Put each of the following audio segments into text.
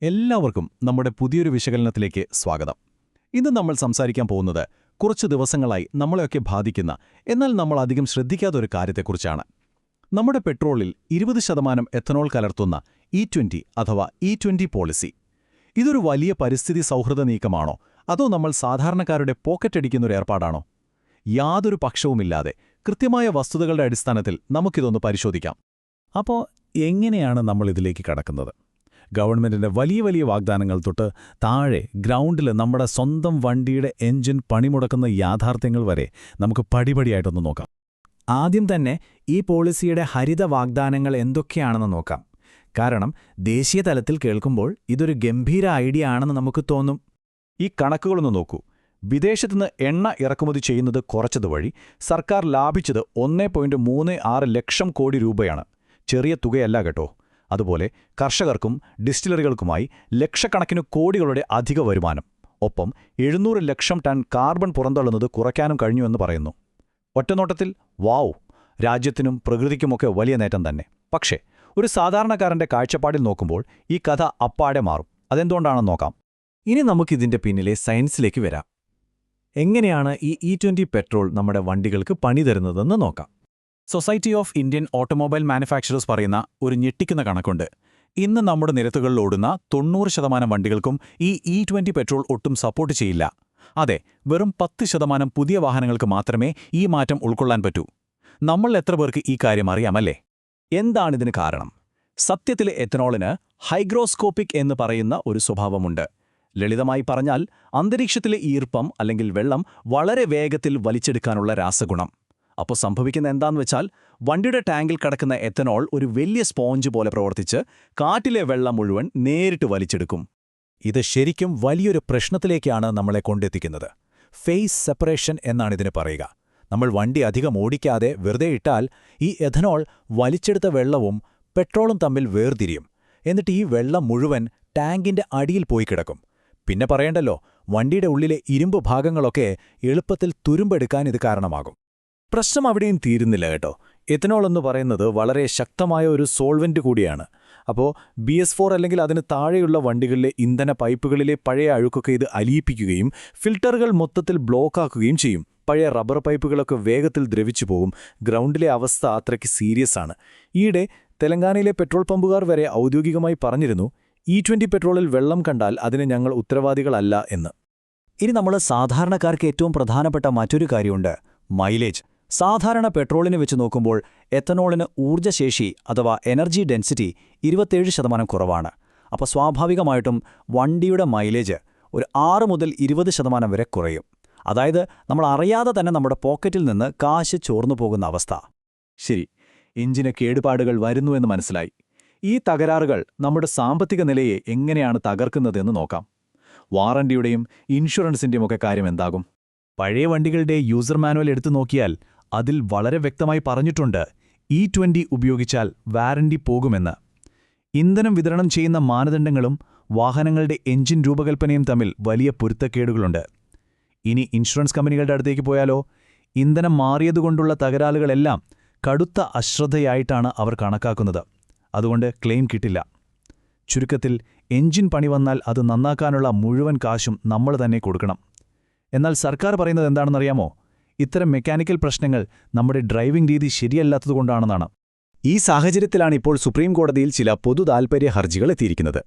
എല്ലാവർക്കും നമ്മുടെ പുതിയൊരു വിശകലനത്തിലേക്ക് സ്വാഗതം. ഇന്ന് നമ്മൾ സംസാരിക്കാൻ പോകുന്നത് കുറച്ച് ദിവസങ്ങളായി നമ്മളെയൊക്കെ ബാധിക്കുന്ന, എന്നാൽ നമ്മൾ അധികം ശ്രദ്ധിക്കാത്തൊരു കാര്യത്തെക്കുറിച്ചാണ്. നമ്മുടെ പെട്രോളിൽ 20% എഥനോൾ കലർത്തുന്ന E20 അഥവാ E20 പോളിസി. ഇതൊരു വലിയ പരിസ്ഥിതി സൗഹൃദ നീക്കമാണോ, അതോ നമ്മൾ സാധാരണക്കാരുടെ പോക്കറ്റടിക്കുന്നൊരു ഏർപ്പാടാണോ? യാതൊരു പക്ഷവുമില്ലാതെ കൃത്യമായ വസ്തുതകളുടെ അടിസ്ഥാനത്തിൽ നമുക്കിതൊന്ന് പരിശോധിക്കാം. അപ്പോൾ എങ്ങനെയാണ് നമ്മൾ ഇതിലേക്ക് കടക്കുന്നത്? ഗവൺമെന്റിന്റെ വലിയ വലിയ വാഗ്ദാനങ്ങൾ തൊട്ട് താഴെ ഗ്രൗണ്ടിൽ നമ്മുടെ സ്വന്തം വണ്ടിയുടെ എഞ്ചിൻ പണിമുടക്കുന്ന യാഥാർത്ഥ്യങ്ങൾ വരെ നമുക്ക് പടിപടിയായിട്ടൊന്ന് നോക്കാം. ആദ്യം തന്നെ ഈ പോളിസിയുടെ ഹരിത വാഗ്ദാനങ്ങൾ എന്തൊക്കെയാണെന്ന് നോക്കാം. കാരണം ദേശീയ തലത്തിൽ കേൾക്കുമ്പോൾ ഇതൊരു ഗംഭീര ഐഡിയ ആണെന്ന് നമുക്ക് തോന്നും. ഈ കണക്കുകളൊന്ന് നോക്കൂ. വിദേശത്തുനിന്ന് എണ്ണ ഇറക്കുമതി ചെയ്യുന്നത് കുറച്ചതുവഴി സർക്കാർ ലാഭിച്ചത് 1.36 ലക്ഷം കോടി രൂപയാണ്. ചെറിയ തുകയല്ല കേട്ടോ. അതുപോലെ കർഷകർക്കും ഡിസ്റ്റിലറികൾക്കുമായി ലക്ഷക്കണക്കിന് കോടികളുടെ അധിക വരുമാനം. ഒപ്പം 700 ലക്ഷം ടൺ കാർബൺ പുറന്തള്ളുന്നത് കുറയ്ക്കാനും കഴിഞ്ഞുവെന്ന് പറയുന്നു. ഒറ്റനോട്ടത്തിൽ വാവ്, രാജ്യത്തിനും പ്രകൃതിക്കുമൊക്കെ വലിയ നേട്ടം തന്നെ. പക്ഷേ ഒരു സാധാരണക്കാരന്റെ കാഴ്ചപ്പാടിൽ നോക്കുമ്പോൾ ഈ കഥ അപ്പാടെ മാറും. അതെന്തുകൊണ്ടാണെന്ന് നോക്കാം. ഇനി നമുക്കിതിന്റെ പിന്നിലെ സയൻസിലേക്ക് വരാം. എങ്ങനെയാണ് ഈ E20 പെട്രോൾ നമ്മുടെ വണ്ടികൾക്ക് പണി തരുന്നതെന്ന് നോക്കാം. Society of Indian automobile manufacturers പറയുന്ന ഒരു ഞെട്ടിക്കുന്ന കണക്കുണ്ട്. ഇന്ന് നമ്മുടെ നിരത്തുകളിൽ ഓടുന്ന 90% വണ്ടികൾക്കും ഈ E20 പെട്രോൾ ഒട്ടും സപ്പോർട്ട് ചെയ്യില്ല. അതെ, വെറും 10% പുതിയ വാഹനങ്ങൾക്ക് മാത്രമേ ഈ മാറ്റം ഉൾക്കൊള്ളാൻ പറ്റൂ. നമ്മൾ എത്ര പേർക്ക് ഈ കാര്യം അറിയാമല്ലേ? എന്താണിതിന് കാരണം? സത്യത്തിലെ എഥനോളിന് ഹൈഗ്രോസ്കോപ്പിക് എന്ന് പറയുന്ന ഒരു സ്വഭാവമുണ്ട്. ലളിതമായി പറഞ്ഞാൽ, അന്തരീക്ഷത്തിലെ ഈർപ്പം അല്ലെങ്കിൽ വെള്ളം വളരെ വേഗത്തിൽ വലിച്ചെടുക്കാനുള്ള രാസഗുണം. അപ്പോൾ സംഭവിക്കുന്ന എന്താന്ന് വെച്ചാൽ, വണ്ടിയുടെ ടാങ്കിൽ കിടക്കുന്ന എഥനോൾ ഒരു വലിയ സ്പോഞ്ച് പോലെ പ്രവർത്തിച്ച് കാറ്റിലെ വെള്ളം മുഴുവൻ നേരിട്ട് വലിച്ചെടുക്കും. ഇത് ശരിക്കും വലിയൊരു പ്രശ്നത്തിലേക്കാണ് നമ്മളെ കൊണ്ടെത്തിക്കുന്നത്. ഫേസ് സെപ്പറേഷൻ എന്നാണിതിന് പറയുക. നമ്മൾ വണ്ടി അധികം ഓടിക്കാതെ വെറുതെ ഇട്ടാൽ ഈ എഥനോൾ വലിച്ചെടുത്ത വെള്ളവും പെട്രോളും തമ്മിൽ വേർതിരിയും. എന്നിട്ട് ഈ വെള്ളം മുഴുവൻ ടാങ്കിന്റെ അടിയിൽ പോയി കിടക്കും. പിന്നെ പറയണ്ടല്ലോ, വണ്ടിയുടെ ഉള്ളിലെ ഇരുമ്പ് ഭാഗങ്ങളൊക്കെ എളുപ്പത്തിൽ തുരുമ്പെടുക്കാൻ ഇത് കാരണമാകും. പ്രശ്നം അവിടെയും തീരുന്നില്ല കേട്ടോ. എഥനോൾ എന്ന് പറയുന്നത് വളരെ ശക്തമായ ഒരു സോൾവെന്റ് കൂടിയാണ്. അപ്പോൾ BS4 അല്ലെങ്കിൽ അതിന് താഴെയുള്ള വണ്ടികളിലെ ഇന്ധന പൈപ്പുകളിലെ പഴയ അഴുക്കൊക്കെ ഇത് അലിയിപ്പിക്കുകയും ഫിൽട്ടറുകൾ മൊത്തത്തിൽ ബ്ലോക്കാക്കുകയും ചെയ്യും. പഴയ റബ്ബർ പൈപ്പുകളൊക്കെ വേഗത്തിൽ ദ്രവിച്ചു പോകും. ഗ്രൗണ്ടിലെ അവസ്ഥ അത്രയ്ക്ക് സീരിയസ് ആണ്. ഈയിടെ തെലങ്കാനയിലെ പെട്രോൾ പമ്പുകാർ വരെ ഔദ്യോഗികമായി പറഞ്ഞിരുന്നു, E20 പെട്രോളിൽ വെള്ളം കണ്ടാൽ അതിന് ഞങ്ങൾ ഉത്തരവാദികളല്ല എന്ന്. ഇനി നമ്മൾ സാധാരണക്കാർക്ക് ഏറ്റവും പ്രധാനപ്പെട്ട മറ്റൊരു കാര്യമുണ്ട്: മൈലേജ്. സാധാരണ പെട്രോളിനെ വെച്ച് നോക്കുമ്പോൾ എഥനോളിന് ഊർജ്ജശേഷി അഥവാ എനർജി ഡെൻസിറ്റി 27% കുറവാണ്. അപ്പോൾ സ്വാഭാവികമായിട്ടും വണ്ടിയുടെ മൈലേജ് ഒരു 6 മുതൽ 20% വരെ കുറയും. അതായത് നമ്മൾ അറിയാതെ തന്നെ നമ്മുടെ പോക്കറ്റിൽ നിന്ന് കാശ് ചോർന്നു പോകുന്ന അവസ്ഥ. ശരി, എഞ്ചിന് കേടുപാടുകൾ വരുന്നുവെന്ന് മനസ്സിലായി. ഈ തകരാറുകൾ നമ്മുടെ സാമ്പത്തിക നിലയെ എങ്ങനെയാണ് തകർക്കുന്നതെന്ന് നോക്കാം. വാറണ്ടിയുടെയും ഇൻഷുറൻസിന്റെയുമൊക്കെ കാര്യം എന്താകും? പഴയ വണ്ടികളുടെ യൂസർ മാനുവൽ എടുത്തു നോക്കിയാൽ അതിൽ വളരെ വ്യക്തമായി പറഞ്ഞിട്ടുണ്ട്, E20 ഉപയോഗിച്ചാൽ വാറണ്ടി പോകുമെന്ന്. ഇന്ധനം വിതരണം ചെയ്യുന്ന മാനദണ്ഡങ്ങളും വാഹനങ്ങളുടെ എഞ്ചിൻ രൂപകൽപ്പനയും തമ്മിൽ വലിയ പൊരുത്തക്കേടുകളുണ്ട്. ഇനി ഇൻഷുറൻസ് കമ്പനികളുടെ അടുത്തേക്ക് പോയാലോ? ഇന്ധനം മാറിയതുകൊണ്ടുള്ള തകരാറുകളെല്ലാം കടുത്ത അശ്രദ്ധയായിട്ടാണ് അവർ കണക്കാക്കുന്നത്. അതുകൊണ്ട് ക്ലെയിം കിട്ടില്ല. ചുരുക്കത്തിൽ, എഞ്ചിൻ പണി വന്നാൽ അത് നന്നാക്കാനുള്ള മുഴുവൻ കാശും നമ്മൾ തന്നെ കൊടുക്കണം. എന്നാൽ സർക്കാർ പറയുന്നത് എന്താണെന്നറിയാമോ? ഇത്തരം മെക്കാനിക്കൽ പ്രശ്നങ്ങൾ നമ്മുടെ ഡ്രൈവിംഗ് രീതി ശരിയല്ലാത്തതുകൊണ്ടാണെന്നാണ്. ഈ സാഹചര്യത്തിലാണ് ഇപ്പോൾ സുപ്രീം കോടതിയിൽ ചില പൊതു താൽപര്യ ഹർജികൾ എത്തിയിരിക്കുന്നത്.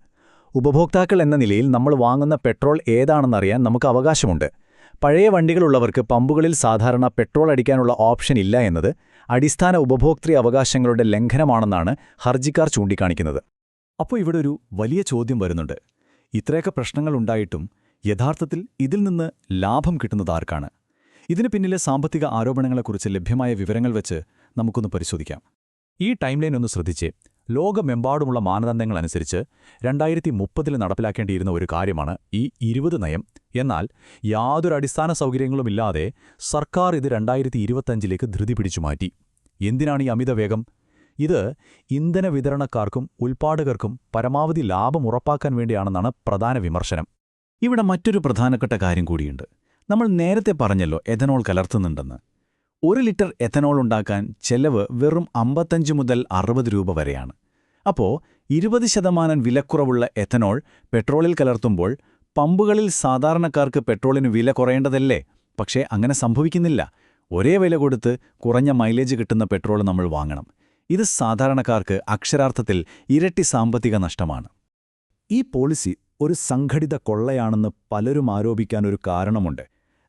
ഉപഭോക്താക്കൾ എന്ന നിലയിൽ നമ്മൾ വാങ്ങുന്ന പെട്രോൾ ഏതാണെന്നറിയാൻ നമുക്ക് അവകാശമുണ്ട്. പഴയ വണ്ടികളുള്ളവർക്ക് പമ്പുകളിൽ സാധാരണ പെട്രോൾ അടിക്കാനുള്ള ഓപ്ഷൻ ഇല്ല എന്നത് അടിസ്ഥാന ഉപഭോക്തൃ അവകാശങ്ങളുടെ ലംഘനമാണെന്നാണ് ഹർജിക്കാർ ചൂണ്ടിക്കാണിക്കുന്നത്. അപ്പോൾ ഇവിടെ ഒരു വലിയ ചോദ്യം വരുന്നുണ്ട്. ഇത്രയൊക്കെ പ്രശ്നങ്ങളുണ്ടായിട്ടും യഥാർത്ഥത്തിൽ ഇതിൽ നിന്ന് ലാഭം കിട്ടുന്നത് ആർക്കാണ്? ഇതിന് പിന്നിലെ സാമ്പത്തിക ആരോപണങ്ങളെക്കുറിച്ച് ലഭ്യമായ വിവരങ്ങൾ വെച്ച് നമുക്കൊന്ന് പരിശോധിക്കാം. ഈ ടൈം ലൈൻ ഒന്ന് ശ്രദ്ധിച്ചേ. ലോകമെമ്പാടുമുള്ള മാനദണ്ഡങ്ങളനുസരിച്ച് 2030 നടപ്പിലാക്കേണ്ടിയിരുന്ന ഒരു കാര്യമാണ് ഈ 20 നയം. എന്നാൽ യാതൊരു അടിസ്ഥാന സൗകര്യങ്ങളുമില്ലാതെ സർക്കാർ ഇത് 2025 ധൃതി പിടിച്ചു മാറ്റി. എന്തിനാണ് ഈ അമിതവേഗം? ഇത് ഇന്ധന വിതരണക്കാർക്കും ഉൽപ്പാദകർക്കും പരമാവധി ലാഭം ഉറപ്പാക്കാൻ വേണ്ടിയാണെന്നാണ് പ്രധാന വിമർശനം. ഇവിടെ മറ്റൊരു പ്രധാനപ്പെട്ട കാര്യം കൂടിയുണ്ട്. നമ്മൾ നേരത്തെ പറഞ്ഞല്ലോ എഥനോൾ കലർത്തുന്നുണ്ടെന്ന്. 1 ലിറ്റർ എഥനോൾ ഉണ്ടാക്കാൻ ചെലവ് വെറും 55 മുതൽ 60 രൂപ വരെയാണ്. അപ്പോൾ 20% വിലക്കുറവുള്ള എഥനോൾ പെട്രോളിൽ കലർത്തുമ്പോൾ പമ്പുകളിൽ സാധാരണക്കാർക്ക് പെട്രോളിന് വില കുറയേണ്ടതല്ലേ? പക്ഷേ അങ്ങനെ സംഭവിക്കുന്നില്ല. ഒരേ വില കൊടുത്ത് കുറഞ്ഞ മൈലേജ് കിട്ടുന്ന പെട്രോൾ നമ്മൾ വാങ്ങണം. ഇത് സാധാരണക്കാർക്ക് അക്ഷരാർത്ഥത്തിൽ ഇരട്ടി സാമ്പത്തിക നഷ്ടമാണ്. ഈ പോളിസി ഒരു സംഘടിത കൊള്ളയാണെന്ന് പലരും ആരോപിക്കാനൊരു കാരണമുണ്ട്.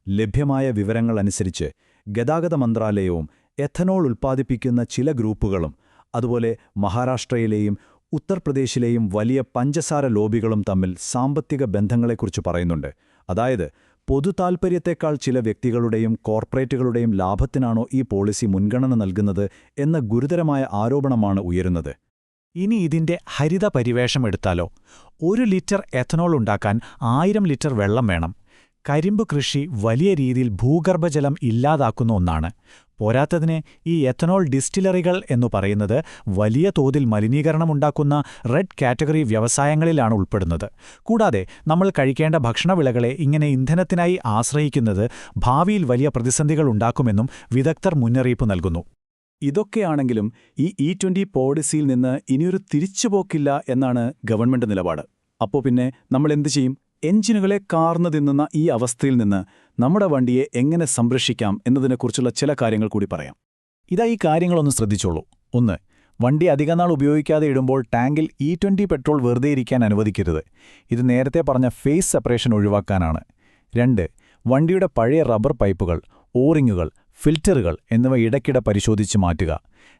ലഭ്യമായ വിവരങ്ങളനുസരിച്ച് ഗതാഗത മന്ത്രാലയവും എഥനോൾ ഉൽപ്പാദിപ്പിക്കുന്ന ചില ഗ്രൂപ്പുകളും അതുപോലെ മഹാരാഷ്ട്രയിലെയും ഉത്തർപ്രദേശിലെയും വലിയ പഞ്ചസാര ലോബികളും തമ്മിൽ സാമ്പത്തിക ബന്ധങ്ങളെക്കുറിച്ച് പറയുന്നുണ്ട്. അതായത് പൊതുതാൽപര്യത്തെക്കാൾ ചില വ്യക്തികളുടെയും കോർപ്പറേറ്റുകളുടെയും ലാഭത്തിനാണോ ഈ പോളിസി മുൻഗണന നൽകുന്നത് എന്ന ഗുരുതരമായ ആരോപണമാണ് ഉയരുന്നത്. ഇനി ഇതിന്റെ ഹരിത പരിവേഷം എടുത്താലോ? 1 ലിറ്റർ എഥനോൾ ഉണ്ടാക്കാൻ 1000 ലിറ്റർ വെള്ളം വേണം. കരിമ്പ് കൃഷി വലിയ രീതിയിൽ ഭൂഗർഭജലം ഇല്ലാതാക്കുന്ന ഒന്നാണ്. പോരാത്തതിന് ഈ എഥനോൾ ഡിസ്റ്റിലറികൾ എന്നു പറയുന്നത് വലിയ തോതിൽ മലിനീകരണമുണ്ടാക്കുന്ന റെഡ് കാറ്റഗറി വ്യവസായങ്ങളിലാണ് ഉൾപ്പെടുന്നത്. കൂടാതെ നമ്മൾ കഴിക്കേണ്ട ഭക്ഷണവിളകളെ ഇങ്ങനെ ഇന്ധനത്തിനായി ആശ്രയിക്കുന്നത് ഭാവിയിൽ വലിയ പ്രതിസന്ധികൾ ഉണ്ടാക്കുമെന്നും വിദഗ്ധർ മുന്നറിയിപ്പ് നൽകുന്നു. ഇതൊക്കെയാണെങ്കിലും ഈ E20 പോളിസിയിൽ നിന്ന് ഇനിയൊരു തിരിച്ചുപോക്കില്ല എന്നാണ് ഗവൺമെന്റ് നിലപാട്. അപ്പോൾ പിന്നെ നമ്മൾ എന്തു ചെയ്യും? എഞ്ചിനുകളെ കാർന്നു തിന്നുന്ന ഈ അവസ്ഥയിൽ നിന്ന് നമ്മുടെ വണ്ടിയെ എങ്ങനെ സംരക്ഷിക്കാം എന്നതിനെക്കുറിച്ചുള്ള ചില കാര്യങ്ങൾ കൂടി പറയാം. ഈ കാര്യങ്ങളൊന്ന് ശ്രദ്ധിച്ചോളൂ. 1. വണ്ടി അധികനാൾ ഉപയോഗിക്കാതെ ഇടുമ്പോൾ ടാങ്കിൽ E20 പെട്രോൾ വെറുതെ ഇരിക്കാൻ അനുവദിക്കരുത്. ഇത് നേരത്തെ പറഞ്ഞ ഫേസ് സെപ്പറേഷൻ ഒഴിവാക്കാനാണ്. 2. വണ്ടിയുടെ പഴയ റബ്ബർ പൈപ്പുകൾ, ഓറിങ്ങുകൾ, ഫിൽറ്ററുകൾ എന്നിവ ഇടയ്ക്കിടെ പരിശോധിച്ച് മാറ്റുക.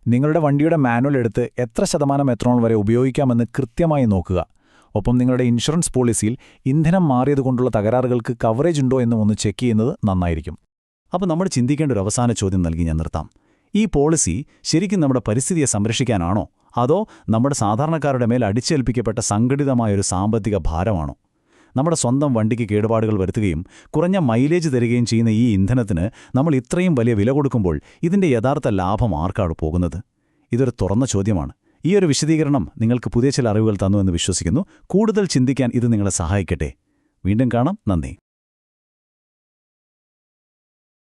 നിങ്ങളുടെ വണ്ടിയുടെ മാനുവൽ എടുത്ത് എത്ര ശതമാനം എഥനോൾ വരെ ഉപയോഗിക്കാമെന്ന് കൃത്യമായി നോക്കുക. ഒപ്പം നിങ്ങളുടെ ഇൻഷുറൻസ് പോളിസിയിൽ ഇന്ധനം മാറിയതുകൊണ്ടുള്ള തകരാറുകൾക്ക് കവറേജ് ഉണ്ടോ എന്നും ഒന്ന് ചെക്ക് ചെയ്യുന്നത് നന്നായിരിക്കും. അപ്പോൾ നമ്മൾ ചിന്തിക്കേണ്ട ഒരു അവസാന ചോദ്യം നൽകി ഞാൻ നിർത്താം. ഈ പോളിസി ശരിക്കും നമ്മുടെ പരിസ്ഥിതിയെ സംരക്ഷിക്കാനാണോ, അതോ നമ്മുടെ സാധാരണക്കാരുടെ മേൽ അടിച്ചേൽപ്പിക്കപ്പെട്ട സംഘടിതമായൊരു സാമ്പത്തിക ഭാരമാണോ? നമ്മുടെ സ്വന്തം വണ്ടിക്ക് കേടുപാടുകൾ വരുത്തുകയും കുറഞ്ഞ മൈലേജ് തരികയും ചെയ്യുന്ന ഈ ഇന്ധനത്തിന് നമ്മൾ ഇത്രയും വലിയ വില കൊടുക്കുമ്പോൾ ഇതിന്റെ യഥാർത്ഥ ലാഭം ആർക്കാണ് പോകുന്നത്? ഇതൊരു തുറന്ന ചോദ്യമാണ്. ഈ ഒരു വിശദീകരണം നിങ്ങൾക്ക് പുതിയ ചില അറിവുകൾ തന്നുവെന്ന് വിശ്വസിക്കുന്നു. കൂടുതൽ ചിന്തിക്കാൻ ഇത് നിങ്ങളെ സഹായിക്കട്ടെ. വീണ്ടും കാണാം. നന്ദി.